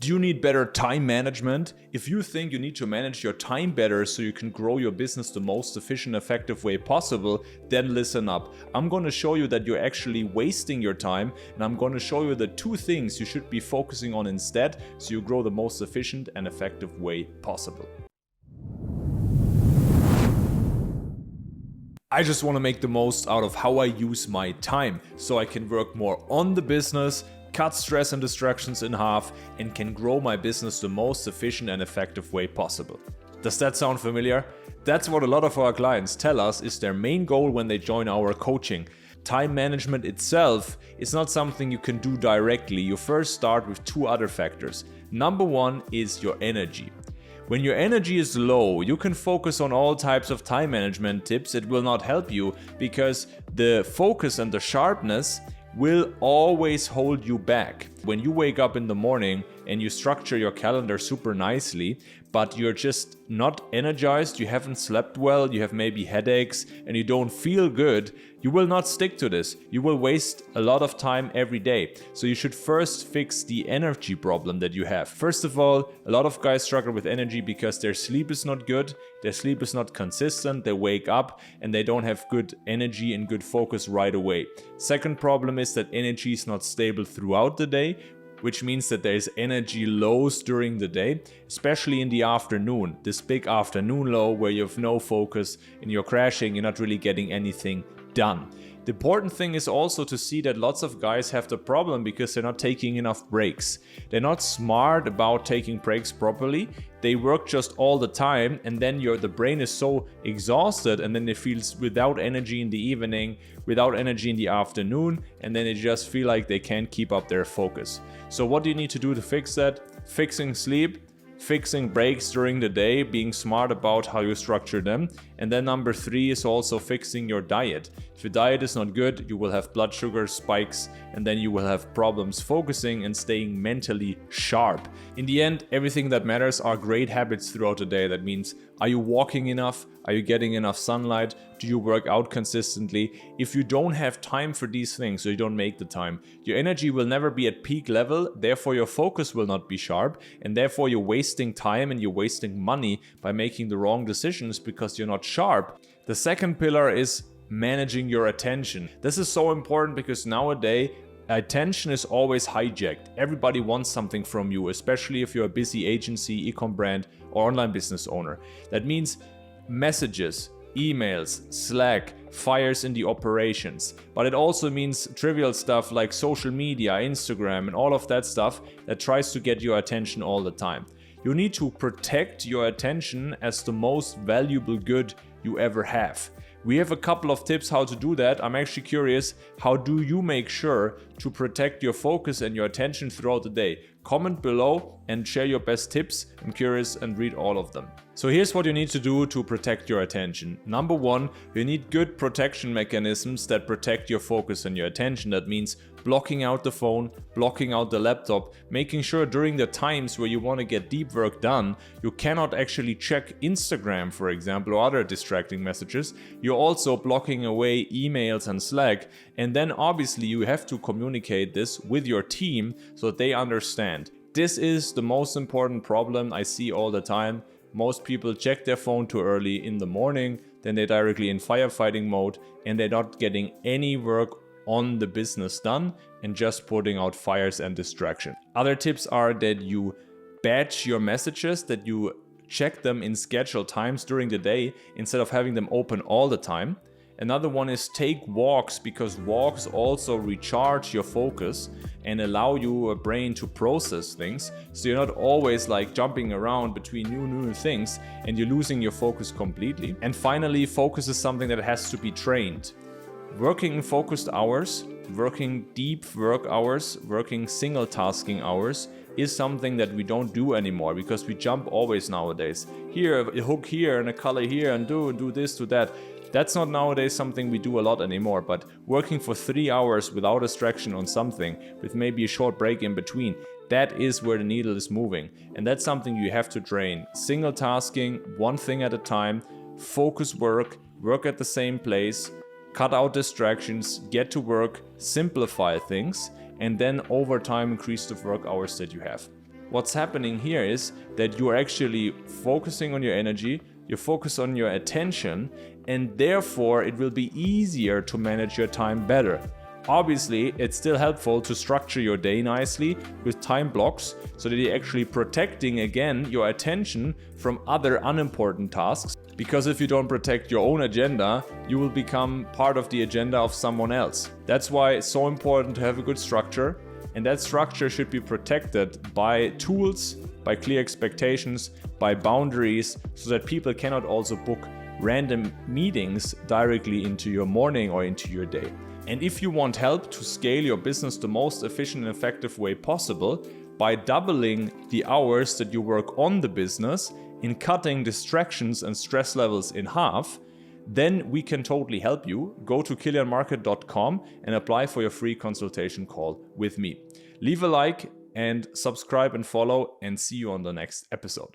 Do you need better time management? If you think you need to manage your time better so you can grow your business the most efficient, effective way possible, then listen up. I'm going to show you that you're actually wasting your time, and I'm going to show you the 2 things you should be focusing on instead so you grow the most efficient and effective way possible. I just want to make the most out of how I use my time so I can work more on the business, cut stress and distractions in half, and can grow my business the most efficient and effective way possible. Does that sound familiar? That's what a lot of our clients tell us is their main goal when they join our coaching. Time management itself is not something you can do directly. You first start with 2 other factors. Number 1 is your energy. When your energy is low, you can focus on all types of time management tips. It will not help you because the focus and the sharpness will always hold you back. When you wake up in the morning and you structure your calendar super nicely, but you're just not energized, you haven't slept well, you have maybe headaches, and you don't feel good, you will not stick to this. You will waste a lot of time every day. So you should first fix the energy problem that you have. First of all, a lot of guys struggle with energy because their sleep is not good, their sleep is not consistent, they wake up and they don't have good energy and good focus right away. Second problem is that energy is not stable throughout the day, which means that there's energy lows during the day, especially in the afternoon. This big afternoon low where you have no focus and you're crashing, you're not really getting anything done. The important thing is also to see that lots of guys have the problem because they're not taking enough breaks. They're not smart about taking breaks properly. They work just all the time, and then the brain is so exhausted, and then they feel without energy in the evening, without energy in the afternoon, and then they just feel like they can't keep up their focus. So what do you need to do to fix that? Fixing sleep, fixing breaks during the day, being smart about how you structure them. And then number 3 is also fixing your diet. If your diet is not good, you will have blood sugar spikes, and then you will have problems focusing and staying mentally sharp. In the end, everything that matters are great habits throughout the day. That means, are you walking enough? Are you getting enough sunlight? Do you work out consistently? If you don't have time for these things, or you don't make the time, your energy will never be at peak level, therefore your focus will not be sharp, and therefore you're wasting time and you're wasting money by making the wrong decisions because you're not sharp. The second pillar is managing your attention. This is so important because nowadays attention is always hijacked. Everybody wants something from you, especially if you're a busy agency, e-com brand, or online business owner. That means messages, emails, Slack, fires in the operations. But it also means trivial stuff like social media, Instagram, and all of that stuff that tries to get your attention all the time. You need to protect your attention as the most valuable good you ever have. We have a couple of tips how to do that. I'm actually curious, how do you make sure to protect your focus and your attention throughout the day? Comment below and share your best tips. I'm curious and read all of them. So here's what you need to do to protect your attention. Number 1, you need good protection mechanisms that protect your focus and your attention. That means blocking out the phone, blocking out the laptop, making sure during the times where you want to get deep work done, you cannot actually check Instagram, for example, or other distracting messages. You're also blocking away emails and Slack. And then obviously you have to communicate this with your team so that they understand. This is the most important problem I see all the time. Most people check their phone too early in the morning, then they're directly in firefighting mode and they're not getting any work on the business done and just putting out fires and distraction. Other tips are that you batch your messages, that you check them in scheduled times during the day instead of having them open all the time. Another one is take walks, because walks also recharge your focus and allow your brain to process things. So you're not always like jumping around between new things and you're losing your focus completely. And finally, focus is something that has to be trained. Working in focused hours, working deep work hours, working single tasking hours is something that we don't do anymore because we jump always nowadays. Here, a hook here and a color here and do this, do that. That's not nowadays something we do a lot anymore, but working for 3 hours without distraction on something, with maybe a short break in between, that is where the needle is moving. And that's something you have to train. Single tasking, one thing at a time, focus work at the same place, cut out distractions, get to work, simplify things, and then over time increase the work hours that you have. what's happening here is that you are actually focusing on your energy, you focus on your attention, and therefore it will be easier to manage your time better. Obviously, it's still helpful to structure your day nicely with time blocks so that you're actually protecting again your attention from other unimportant tasks. Because if you don't protect your own agenda, you will become part of the agenda of someone else. That's why it's so important to have a good structure, and that structure should be protected by tools, by clear expectations, by boundaries, so that people cannot also book random meetings directly into your morning or into your day. And if you want help to scale your business the most efficient and effective way possible, by doubling the hours that you work on the business, in cutting distractions and stress levels in half, then we can totally help you. Go to kilianmarket.com and apply for your free consultation call with me. Leave a like and subscribe and follow, and see you on the next episode.